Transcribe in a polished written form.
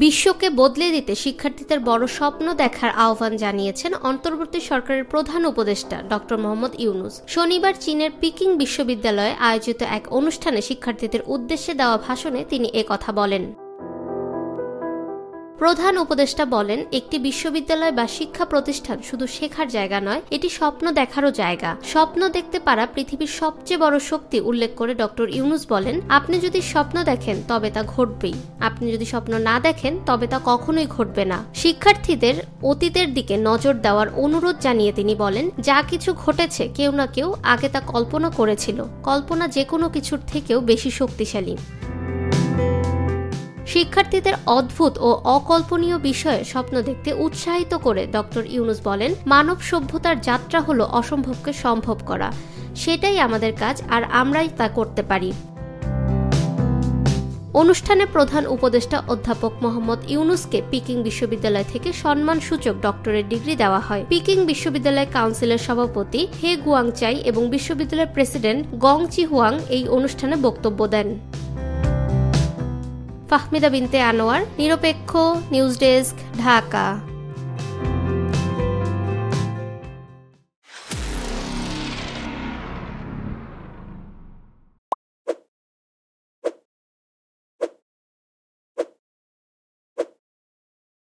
বিশ্বকে বদলে দিতে শিক্ষার্থীদের বড় স্বপ্ন দেখার আহ্বান জানিয়েছেন অন্তর্বর্তী সরকারের প্রধান উপদেষ্টা ডক্টর মোহাম্মদ ইউনূস। শনিবার চীনের পিকিং বিশ্ববিদ্যালয়ে আয়োজিত এক অনুষ্ঠানে শিক্ষার্থীদের উদ্দেশ্যে দেওয়া ভাষণে তিনি একথা বলেন। প্রধান উপদেষ্টা বলেন, একটি বিশ্ববিদ্যালয় বা শিক্ষা প্রতিষ্ঠান শুধু শেখার জায়গা নয়, এটি স্বপ্ন দেখারও জায়গা। স্বপ্ন দেখতে পারা পৃথিবীর সবচেয়ে বড় শক্তি উল্লেখ করে ডক্টর ইউনূস বলেন, আপনি যদি স্বপ্ন দেখেন তবে তা ঘটবেই, আপনি যদি স্বপ্ন না দেখেন তবে তা কখনোই ঘটবে না। শিক্ষার্থীদের অতীতের দিকে নজর দেওয়ার অনুরোধ জানিয়ে তিনি বলেন, যা কিছু ঘটেছে কেউ না কেউ আগে তা কল্পনা করেছিল। কল্পনা যে কোনো কিছুর থেকেও বেশি শক্তিশালী। শিক্ষার্থীদের অদ্ভুত ও অকল্পনীয় বিষয়ে স্বপ্ন দেখতে উৎসাহিত করে ডক্টর ইউনূস বলেন, মানব সভ্যতার যাত্রা হলো অসম্ভবকে সম্ভব করা। সেটাই আমাদের কাজ, আর আমরাই তা করতে পারি। অনুষ্ঠানে প্রধান উপদেষ্টা অধ্যাপক মোহাম্মদ ইউনূসকে পিকিং বিশ্ববিদ্যালয় থেকে সম্মানসূচক ডক্টরেট ডিগ্রি দেওয়া হয়। পিকিং বিশ্ববিদ্যালয় কাউন্সিলের সভাপতি হে গুয়াংচাই এবং বিশ্ববিদ্যালয়ের প্রেসিডেন্ট গং চিহুয়াং এই অনুষ্ঠানে বক্তব্য দেন। ফাহমিদা বিনতে আনোয়ার, নিরপেক্ষ নিউজ ডেস্ক, ঢাকা।